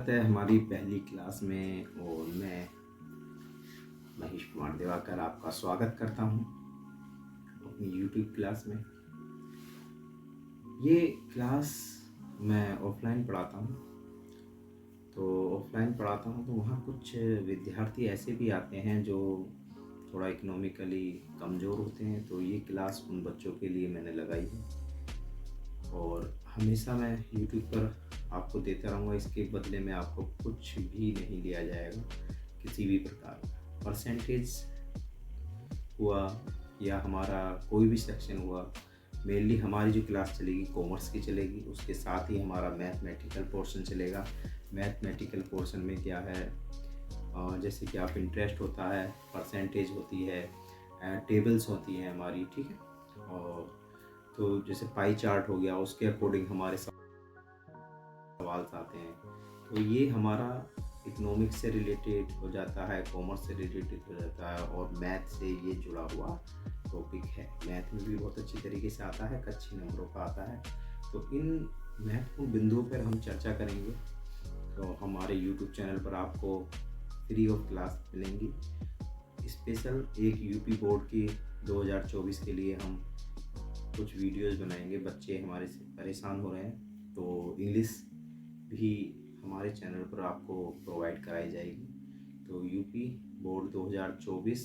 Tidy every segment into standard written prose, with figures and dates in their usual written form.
है हमारी पहली क्लास में और मैं महेश कुमार दिवाकर आपका स्वागत करता हूं अपनी यूट्यूब क्लास में। ये क्लास मैं ऑफलाइन पढ़ाता हूं, तो ऑफलाइन पढ़ाता हूं तो वहाँ कुछ विद्यार्थी ऐसे भी आते हैं जो थोड़ा इकोनॉमिकली कमज़ोर होते हैं, तो ये क्लास उन बच्चों के लिए मैंने लगाई है और हमेशा मैं यूट्यूब पर आपको देता रहूँगा। इसके बदले में आपको कुछ भी नहीं लिया जाएगा किसी भी प्रकार का। परसेंटेज हुआ या हमारा कोई भी सेक्शन हुआ, मेनली हमारी जो क्लास चलेगी कॉमर्स की चलेगी, उसके साथ ही हमारा मैथमेटिकल पोर्शन चलेगा। मैथमेटिकल पोर्शन में क्या है, जैसे कि आप इंटरेस्ट होता है, परसेंटेज होती है, टेबल्स होती हैं हमारी, ठीक है। और तो जैसे पाई चार्ट हो गया, उसके अकॉर्डिंग हमारे सवाल आते हैं। तो ये हमारा इकोनॉमिक्स से रिलेटेड हो जाता है, कॉमर्स से रिलेटेड हो जाता है और मैथ से ये जुड़ा हुआ टॉपिक है। मैथ में भी बहुत अच्छी तरीके से आता है, अच्छे नंबरों का आता है। तो इन महत्वपूर्ण बिंदुओं पर हम चर्चा करेंगे। तो हमारे यूट्यूब चैनल पर आपको फ्री ऑफ क्लास मिलेंगी। स्पेशल एक यूपी बोर्ड की 2024 के लिए हम कुछ वीडियोस बनाएंगे। बच्चे हमारे से परेशान हो रहे हैं, तो इंग्लिश भी हमारे चैनल पर आपको प्रोवाइड कराई जाएगी। तो यूपी बोर्ड 2024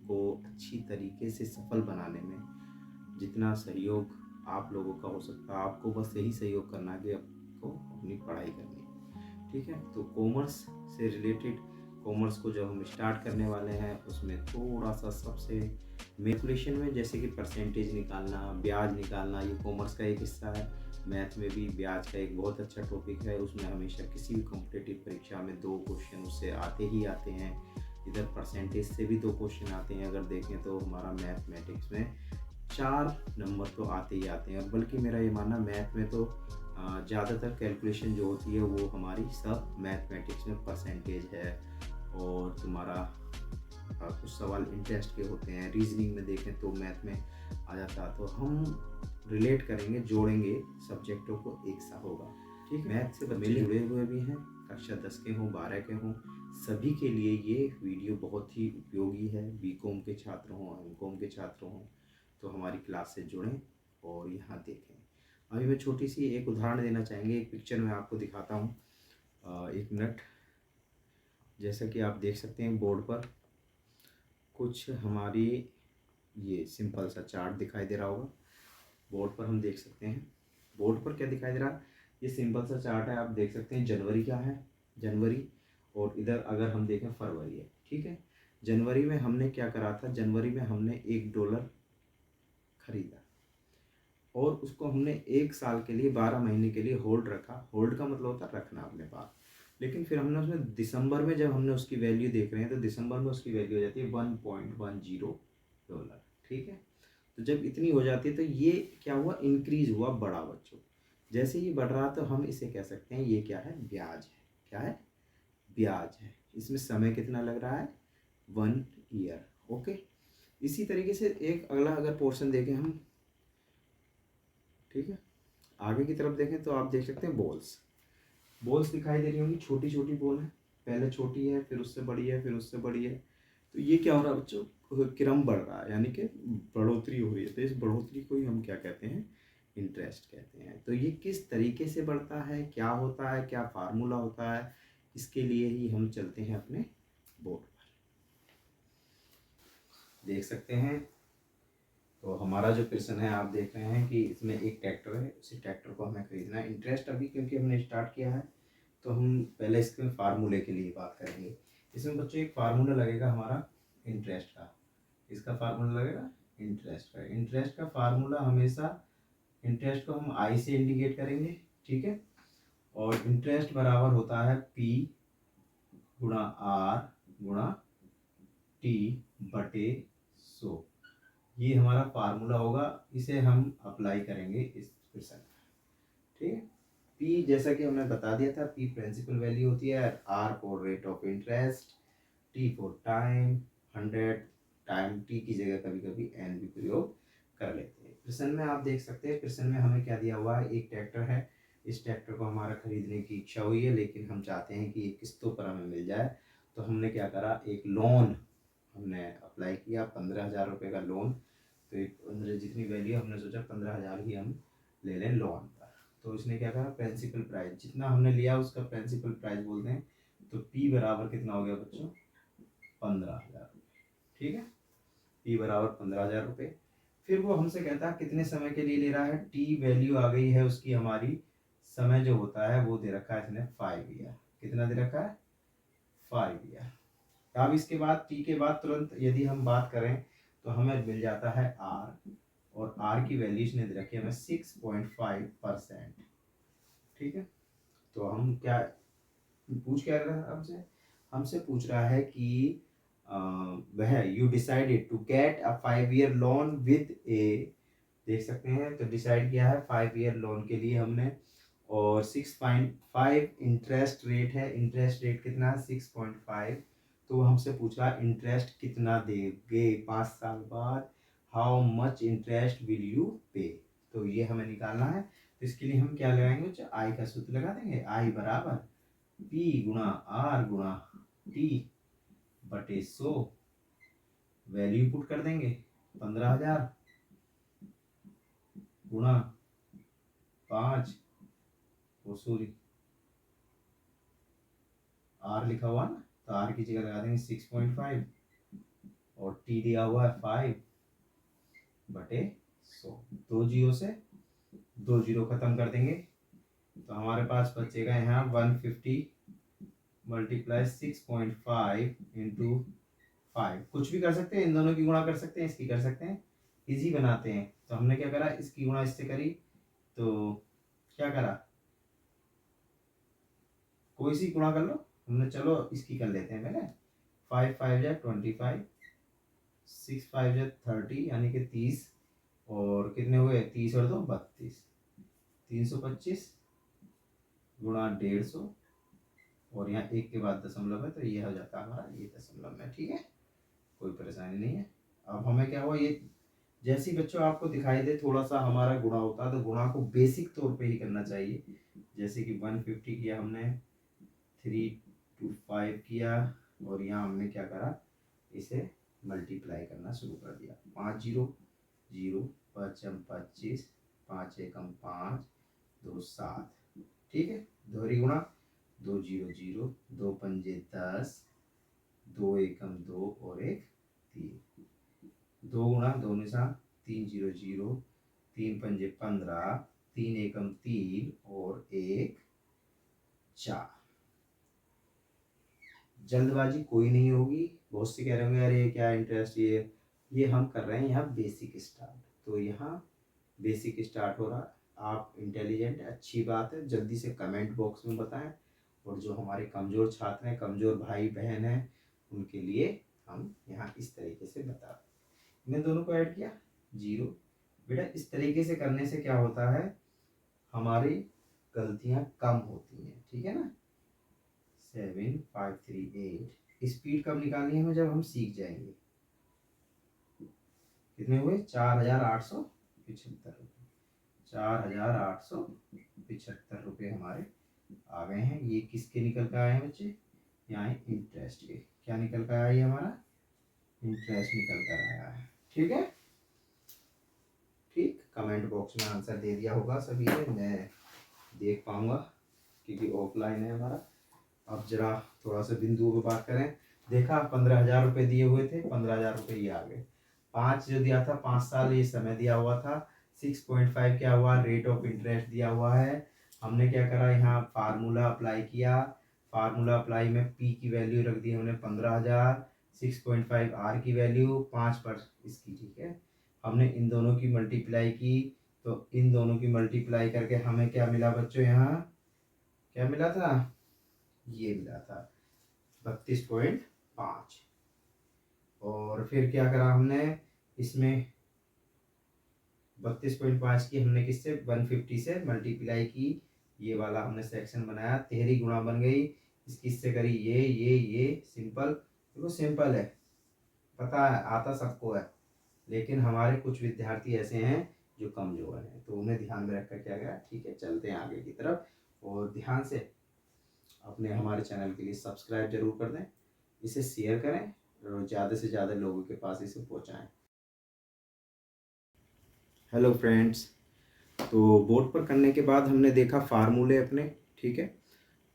को अच्छी तरीके से सफल बनाने में जितना सहयोग आप लोगों का हो सकता है, आपको बस यही सहयोग करना है कि आपको अपनी पढ़ाई करनी है, ठीक है। तो कॉमर्स से रिलेटेड, कॉमर्स को जब हम स्टार्ट करने वाले हैं उसमें थोड़ा सा सबसे मैनिपुलेशन में, जैसे कि परसेंटेज निकालना, ब्याज निकालना, ये कॉमर्स का एक हिस्सा है। मैथ में भी ब्याज का एक बहुत अच्छा टॉपिक है, उसमें हमेशा किसी भी कॉम्पिटिटिव परीक्षा में 2 क्वेश्चन उससे आते ही आते हैं। इधर परसेंटेज से भी 2 क्वेश्चन आते हैं। अगर देखें तो हमारा मैथमेटिक्स में 4 नंबर तो आते ही आते हैं। और बल्कि मेरा ये मानना, मैथ में तो ज़्यादातर कैलकुलेशन जो होती है वो हमारी सब मैथमेटिक्स में परसेंटेज है। और तुम्हारा कुछ सवाल इंटरेस्ट के होते हैं, रीजनिंग में देखें तो मैथ में आ जाता है। तो हम रिलेट करेंगे, जोड़ेंगे सब्जेक्टों को, एक सा होगा, ठीक है। मैथ से बच्चे जुड़े हुए भी हैं, कक्षा 10 के हों, 12 के हों, सभी के लिए ये वीडियो बहुत ही उपयोगी है। बीकॉम के छात्र हों, एमकॉम के छात्र हों, तो हमारी क्लास से जुड़ें और यहाँ देखें। अभी मैं छोटी सी एक उदाहरण देना चाहेंगे, एक पिक्चर में आपको दिखाता हूँ। 1 मिनट। जैसा कि आप देख सकते हैं बोर्ड पर कुछ हमारी ये सिंपल सा चार्ट दिखाई दे रहा होगा। बोर्ड पर हम देख सकते हैं, बोर्ड पर क्या दिखाई दे रहा है, ये सिंपल सा चार्ट है। आप देख सकते हैं जनवरी क्या है, जनवरी, और इधर अगर हम देखें फरवरी है, ठीक है। जनवरी में हमने क्या करा था, जनवरी में हमने $1 खरीदा और उसको हमने 1 साल के लिए, 12 महीने के लिए होल्ड रखा। होल्ड का मतलब होता है रखना अपने पास। लेकिन फिर हमने उसमें दिसंबर में जब हमने उसकी वैल्यू देख रहे हैं, तो दिसंबर में उसकी वैल्यू हो जाती है $1.10, ठीक है। तो जब इतनी हो जाती है तो ये क्या हुआ, इंक्रीज हुआ, बढ़ा बच्चों। जैसे ही बढ़ रहा तो हम इसे कह सकते हैं ये क्या है, ब्याज है। क्या है, ब्याज है। इसमें समय कितना लग रहा है, 1 ईयर, ओके। इसी तरीके से एक अगला अगर पोर्शन देखें हम, ठीक है, आगे की तरफ देखें तो आप देख सकते हैं बॉल्स, बॉल्स दिखाई दे रही होंगी, छोटी छोटी बॉल है, पहले छोटी है, फिर उससे बड़ी है, फिर उससे बड़ी है। तो ये क्या हो रहा है बच्चों, क्रम बढ़ रहा है, यानी कि बढ़ोतरी हो रही है। तो इस बढ़ोतरी को ही हम क्या कहते हैं, इंटरेस्ट कहते हैं। तो ये किस तरीके से बढ़ता है, क्या होता है, क्या फार्मूला होता है, इसके लिए ही हम चलते हैं अपने बोर्ड पर। देख सकते हैं, तो हमारा जो क्वेश्चन है आप देख रहे हैं कि इसमें एक ट्रैक्टर है, उसी ट्रैक्टर को हमें खरीदना है। इंटरेस्ट अभी क्योंकि हमने स्टार्ट किया है, तो हम पहले इसके फार्मूले के लिए बात करेंगे। इसमें बच्चों एक फार्मूला लगेगा हमारा इंटरेस्ट का। इसका फार्मूला लगेगा इंटरेस्ट का। इंटरेस्ट का फार्मूला हमेशा, इंटरेस्ट को हम आई से इंडिकेट करेंगे, ठीक है। और इंटरेस्ट बराबर होता है P गुणा R गुणा T बटे 100। ये हमारा फार्मूला होगा, इसे हम अप्लाई करेंगे इस क्वेश्चन में, ठीक है। P जैसा कि हमने बता दिया था, P प्रिंसिपल वैल्यू होती है, R for rate of interest, T for time, 100 time T की जगह कभी कभी N भी प्रयोग कर लेते हैं। क्वेश्चन में आप देख सकते हैं, क्वेश्चन में हमें क्या दिया हुआ है, एक ट्रैक्टर है इस ट्रैक्टर को हमारा खरीदने की इच्छा हुई है, लेकिन हम चाहते हैं कि ये किस्तों पर हमें मिल जाए। तो हमने क्या करा, एक लोन हमने अप्लाई किया, 15,000 रुपये का लोन। तो एक 15 जितनी वैल्यू, हमने सोचा 15,000 ही हम ले लें लोन पर। तो इसने क्या करा, प्रिंसिपल प्राइस जितना हमने लिया उसका प्रिंसिपल प्राइस बोलते हैं। तो पी बराबर कितना हो गया बच्चों, 15,000। ठीक है, पी बराबर 15,000 रुपये। फिर वो हमसे कहता है कितने समय के लिए ले रहा है, टी वैल्यू आ गई है उसकी हमारी, समय जो होता है वो दे रखा है इसने 5 ईयर। कितना दे रखा है, 5 ईयर। अब इसके बाद टी के बाद तुरंत यदि हम बात करें तो हमें मिल जाता है आर, और आर की वैल्यू इसने दे रखी है हमें 6.5%। ठीक है, तो हम क्या पूछ क्या रहा है हमसे, हमसे पूछ रहा है कि वह you decided to get a 5 year loan with a, देख सकते हैं तो डिसाइड किया है 5 ईयर लोन के लिए हमने, और 6.5 इंटरेस्ट रेट है। इंटरेस्ट रेट कितना है, 6.5। तो वो हमसे पूछ रहा है इंटरेस्ट कितना देंगे 5 साल बाद, how much interest will you पे। तो ये हमें निकालना है। तो इसके लिए हम क्या लगाएंगे बच्चा, आई का सूत्र लगा देंगे। आई बराबर पी गुणा आर गुणा टी बटे 100, वैल्यू पुट कर देंगे 15,000 गुणा 5, वो सॉरी आर लिखा हुआ ना, तो आर की जगह लगा देंगे 6.5, और टी दिया हुआ है 5 बटे 100। 2 जीरो से 2 जीरो खत्म कर देंगे, तो हमारे पास बचेगा यहाँ 150 मल्टीप्लाई 6.5 इंटू 5। कुछ भी कर सकते हैं, इन दोनों की गुणा कर सकते हैं, इसकी कर सकते हैं, इजी बनाते हैं। तो हमने क्या करा, इसकी गुणा इससे करी, तो क्या करा, कोई सी गुणा कर लो। हमने चलो इसकी कर लेते हैं पहले। 5 5 जा 25, 6 5 जा 30 यानी कि 30, और कितने हुए 30 और 2 32, 325 गुणा 150, और यहाँ एक के बाद दशमलव है तो ये हो जाता है हमारा ये दशमलव में। ठीक है, कोई परेशानी नहीं है। अब हमें क्या हुआ, ये जैसे ही बच्चों आपको दिखाई दे थोड़ा सा हमारा गुणा होता है, तो गुणा को बेसिक तौर पे ही करना चाहिए। जैसे कि 150 किया हमने, 3 to 5 किया, और यहाँ हमने क्या करा, इसे मल्टीप्लाई करना शुरू कर दिया। 5 जीरो जीरो, 5 25, 5 एकम 5, 2 7। ठीक है, दोहरी गुणा, 2 जीरो जीरो, 2 पंजे 10, 2 एकम 2 और 1 3, 2 गुणा 2 निशा 3 जीरो जीरो, 3 पंजे 15, 3 एकम 3 और 1 4। जल्दबाजी कोई नहीं होगी। बहुत से कह रहे होंगे अरे क्या इंटरेस्ट, ये हम कर रहे हैं यहाँ बेसिक स्टार्ट। तो यहाँ बेसिक स्टार्ट हो रहा, आप इंटेलिजेंट, अच्छी बात है। जल्दी से कमेंट बॉक्स में बताएं, और जो हमारे कमज़ोर छात्र हैं, कमज़ोर भाई बहन हैं, उनके लिए हम यहाँ इस तरीके से बता रहे हैं। इन दोनों को ऐड किया, जीरो। बेटा इस तरीके से करने से क्या होता है, हमारी गलतियाँ कम होती हैं। ठीक है ना, 7 5 3 8। स्पीड कब निकालनी है हमें, जब हम सीख जाएंगे। कितने हुए, 4,875 रुपये। 4,875 रुपये हमारे आ गए हैं। ये किसके निकल कर आए हैं बच्चे, यहाँ इंटरेस्ट के। क्या निकल कर आया ये हमारा, इंटरेस्ट निकल कर आया है। ठीक है, ठीक, कमेंट बॉक्स में आंसर दे दिया होगा सभी ने, मैं देख पाऊंगा क्योंकि ऑफलाइन है हमारा। अब जरा थोड़ा सा बिंदुओं पे बात करें। देखा 15,000 रुपये दिए हुए थे, 15,000 रुपये ये आ गए। 5 जो दिया था, 5 साल ये समय दिया हुआ था। 6.5 क्या हुआ, रेट ऑफ इंटरेस्ट दिया हुआ है। हमने क्या करा, यहाँ फार्मूला अप्लाई किया। फार्मूला अप्लाई में पी की वैल्यू रख दी हमने 15,000, 6.5 आर की वैल्यू 5 पर इसकी। ठीक है, हमने इन दोनों की मल्टीप्लाई की, तो इन दोनों की मल्टीप्लाई करके हमें क्या मिला बच्चों, यहाँ क्या मिला था, ये मिला था 32.5। और फिर क्या करा हमने, इसमें 32.5 की हमने किससे, 150 से मल्टीप्लाई की। ये वाला हमने सेक्शन बनाया, तिहरी गुणा बन गई। इसकी इससे करी ये सिंपल। देखो सिंपल है, पता है, आता सबको है, लेकिन हमारे कुछ विद्यार्थी ऐसे हैं जो कमज़ोर हैं, तो उन्हें ध्यान में रखकर क्या गया, ठीक है चलते हैं आगे की तरफ। और ध्यान से अपने हमारे चैनल के लिए सब्सक्राइब जरूर कर दें, इसे शेयर करें और ज़्यादा से ज़्यादा लोगों के पास इसे पहुँचाएँ। हेलो फ्रेंड्स, तो बोर्ड पर करने के बाद हमने देखा फार्मूले अपने, ठीक है।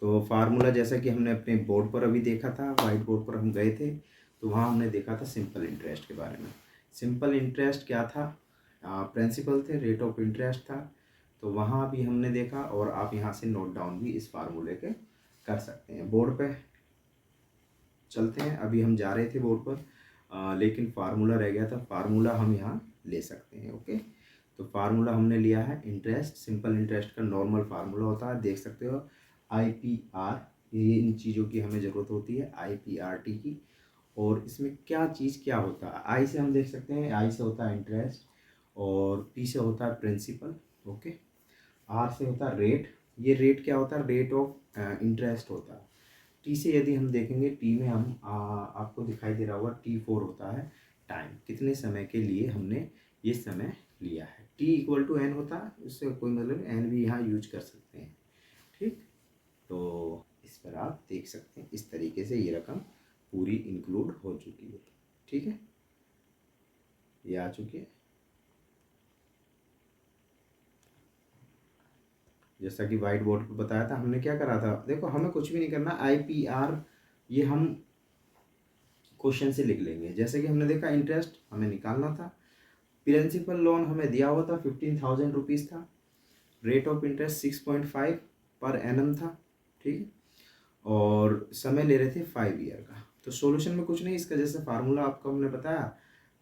तो फार्मूला जैसा कि हमने अपने बोर्ड पर अभी देखा था, वाइट बोर्ड पर हम गए थे, तो वहाँ हमने देखा था सिंपल इंटरेस्ट के बारे में। सिंपल इंटरेस्ट क्या था, प्रिंसिपल थे, रेट ऑफ इंटरेस्ट था। तो वहाँ भी हमने देखा, और आप यहाँ से नोट डाउन भी इस फार्मूले के कर सकते हैं। बोर्ड पे चलते हैं, अभी हम जा रहे थे बोर्ड पर, लेकिन फार्मूला रह गया था, फार्मूला हम यहाँ ले सकते हैं। ओके, तो फार्मूला हमने लिया है इंटरेस्ट, सिंपल इंटरेस्ट का नॉर्मल फार्मूला होता है, देख सकते हो IPR, ये इन चीज़ों की हमें ज़रूरत होती है, IPRT की। और इसमें क्या चीज़ क्या होता है, आई से हम देख सकते हैं, आई से होता है इंटरेस्ट, और पी से होता है प्रिंसिपल, ओके, आर से होता है रेट, ये रेट क्या होता है, रेट ऑफ इंटरेस्ट होता है। टी से यदि हम देखेंगे, टी में हम आपको दिखाई दे रहा होगा T4 होता है टाइम, कितने समय के लिए हमने ये समय लिया है। T=N होता है, उससे कोई मतलब N भी यहाँ यूज कर सकते हैं, ठीक। तो इस पर आप देख सकते हैं, इस तरीके से ये रकम पूरी इंक्लूड हो चुकी है, ठीक है, ये आ चुकी है। जैसा कि वाइट बोर्ड पर बताया था, हमने क्या करा था, देखो हमें कुछ भी नहीं करना, IPR ये हम क्वेश्चन से लिख लेंगे। जैसे कि हमने देखा इंटरेस्ट हमें निकालना था, प्रिंसिपल लोन हमें दिया हुआ था 15,000 रुपीज़ था, rate of interest 6.5 per annum था, ठीक है, और समय ले रहे थे 5 ईयर का। तो सॉल्यूशन में कुछ नहीं, इसका जैसे फार्मूला आपको हमने बताया,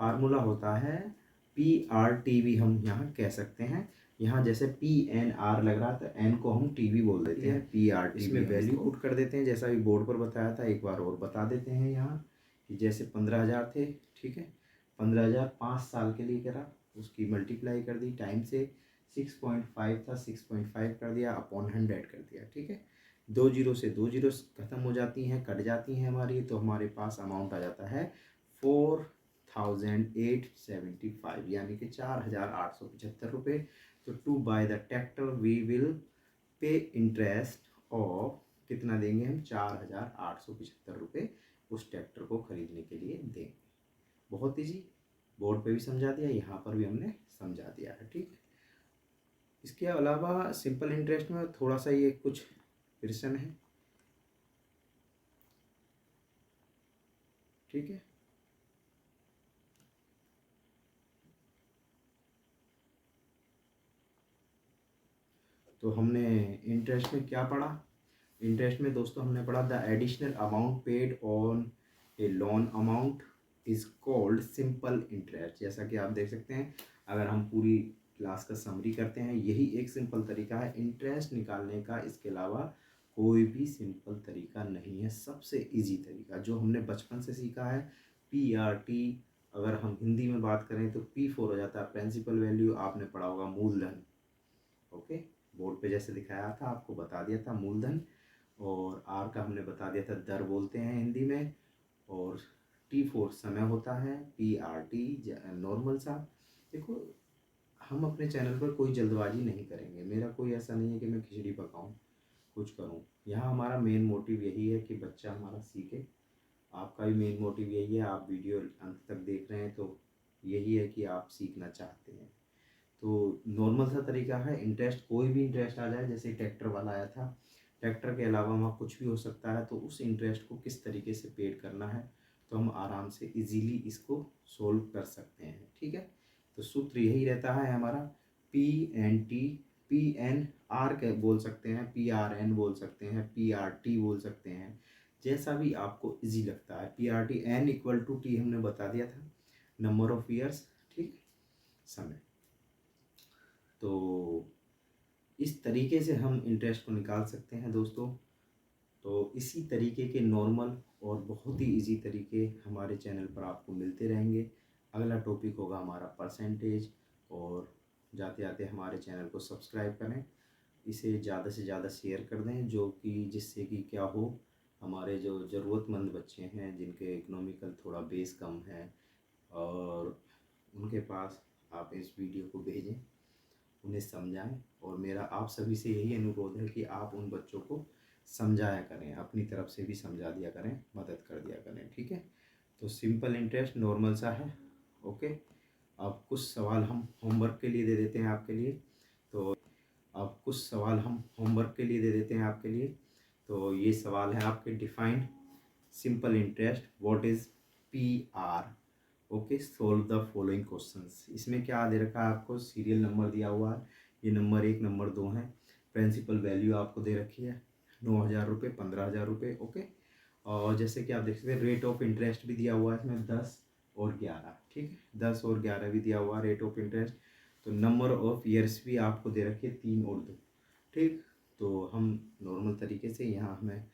फार्मूला होता है PRTV, हम यहाँ कह सकते हैं। यहाँ जैसे PNR लग रहा था, N को हम TV बोल देते हैं, PRTV इसमें वैल्यू पुट कर देते हैं, जैसा भी बोर्ड पर बताया था, एक बार और बता देते हैं यहाँ कि जैसे 15,000 थे, ठीक है, 15,000 5 साल के लिए करा, उसकी मल्टीप्लाई कर दी टाइम से, 6.5 था, 6.5 कर दिया, अपॉन 100 कर दिया, ठीक है। 2 जीरो से 2 जीरो खत्म हो जाती हैं, कट जाती हैं हमारी, तो हमारे पास अमाउंट आ जाता है 4,875, यानी कि 4,875 रुपये। तो to buy the tractor we will pay interest of, कितना देंगे हम, 4,875 रुपये उस ट्रैक्टर को खरीदने के लिए देंगे। बहुत ईजी, बोर्ड पे भी समझा दिया, यहाँ पर भी हमने समझा दिया है, ठीक। इसके अलावा सिंपल इंटरेस्ट में थोड़ा सा ये कुछ क्वेश्चन है, ठीक है। तो हमने इंटरेस्ट में क्या पढ़ा, इंटरेस्ट में दोस्तों हमने पढ़ा the additional amount paid on A loan amount is called simple interest. जैसा कि आप देख सकते हैं, अगर हम पूरी क्लास का समरी करते हैं, यही एक सिंपल तरीका है इंटरेस्ट निकालने का, इसके अलावा कोई भी सिंपल तरीका नहीं है, सबसे इजी तरीका जो हमने बचपन से सीखा है, PRT। अगर हम हिंदी में बात करें तो P4 हो जाता है प्रिंसिपल वैल्यू, आपने पढ़ा होगा मूलधन, ओके, बोर्ड पे जैसे दिखाया था आपको बता दिया था मूलधन, और आर का हमने बता दिया था दर बोलते हैं हिंदी में, और T4 समय होता है, PRT नॉर्मल सा। देखो हम अपने चैनल पर कोई जल्दबाजी नहीं करेंगे, मेरा कोई ऐसा नहीं है कि मैं खिचड़ी पकाऊं कुछ करूं, यहाँ हमारा मेन मोटिव यही है कि बच्चा हमारा सीखे, आपका भी मेन मोटिव यही है, आप वीडियो अंत तक देख रहे हैं तो यही है कि आप सीखना चाहते हैं। तो नॉर्मल सा तरीका है, इंटरेस्ट कोई भी इंटरेस्ट आ जाए, जैसे ट्रैक्टर वाला आया था, ट्रैक्टर के अलावा वहाँ कुछ भी हो सकता है, तो उस इंटरेस्ट को किस तरीके से पेड करना है, तो हम आराम से इजीली इसको सोल्व कर सकते हैं, ठीक है। तो सूत्र यही रहता है हमारा, PNT, PNR के बोल सकते हैं, PRN बोल सकते हैं, PRT बोल सकते हैं, जैसा भी आपको इजी लगता है। PRT N=T हमने बता दिया था, नंबर ऑफ ईयर्स, ठीक, समय। तो इस तरीके से हम इंटरेस्ट को निकाल सकते हैं दोस्तों। तो इसी तरीके के नॉर्मल और बहुत ही इजी तरीके हमारे चैनल पर आपको मिलते रहेंगे। अगला टॉपिक होगा हमारा परसेंटेज, और जाते जाते हमारे चैनल को सब्सक्राइब करें, इसे ज़्यादा से ज़्यादा शेयर कर दें, जो कि जिससे कि क्या हो, हमारे जो ज़रूरतमंद बच्चे हैं जिनके इकोनॉमिकल थोड़ा बेस कम है, और उनके पास आप इस वीडियो को भेजें, उन्हें समझाएं। और मेरा आप सभी से यही अनुरोध है कि आप उन बच्चों को समझाया करें, अपनी तरफ से भी समझा दिया करें, मदद कर दिया करें, ठीक है। तो सिंपल इंटरेस्ट नॉर्मल सा है, ओके। अब कुछ सवाल हम होमवर्क के लिए दे देते हैं आपके लिए। तो अब कुछ सवाल हम होमवर्क के लिए दे देते हैं आपके लिए। तो ये सवाल है आपके, defined simple interest, what is PR, okay. Solve the following questions. इसमें क्या दे रखा है आपको, सीरियल नंबर दिया हुआ है, ये नंबर 1 नंबर 2 है। प्रिंसिपल वैल्यू आपको दे रखी है 9,000 रुपये, 15,000 रुपये, ओके। और जैसे कि आप देख सकते हैं रेट ऑफ इंटरेस्ट भी दिया हुआ है इसमें 10 और 11, ठीक है। 10 और 11 भी दिया हुआ है रेट ऑफ इंटरेस्ट। तो नंबर ऑफ ईयर्स भी आपको दे रखी है 3 और 2, ठीक। तो हम नॉर्मल तरीके से यहाँ हमें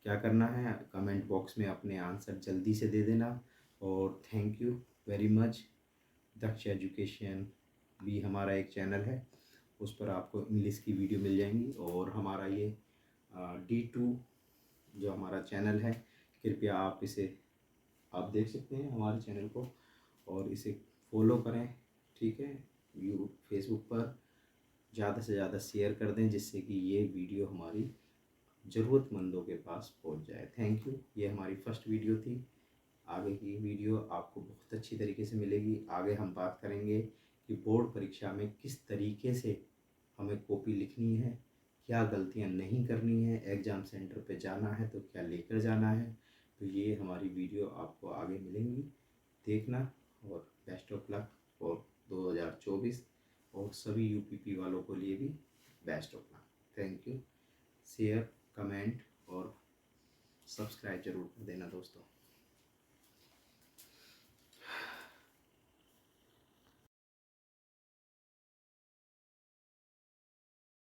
क्या करना है, कमेंट बॉक्स में अपने आंसर जल्दी से दे देना। और thank you very much. Daksh education भी हमारा एक चैनल है, उस पर आपको इंग्लिश की वीडियो मिल जाएंगी। और हमारा ये D2 जो हमारा चैनल है, कृपया आप इसे आप देख सकते हैं हमारे चैनल को, और इसे फॉलो करें, ठीक है। फेसबुक पर ज़्यादा से ज़्यादा शेयर कर दें, जिससे कि ये वीडियो हमारी ज़रूरतमंदों के पास पहुंच जाए। Thank you. ये हमारी फर्स्ट वीडियो थी। आगे की वीडियो आपको बहुत अच्छी तरीके से मिलेगी। आगे हम बात करेंगे कि बोर्ड परीक्षा में किस तरीके से हमें कॉपी लिखनी है, क्या गलतियां नहीं करनी है, एग्ज़ाम सेंटर पे जाना है तो क्या लेकर जाना है। तो ये हमारी वीडियो आपको आगे मिलेंगी, देखना। और बेस्ट ऑफ लक फॉर 2024, और सभी UPP वालों के लिए भी best of luck. Thank you. Share, comment और सब्सक्राइब जरूर कर देना दोस्तों।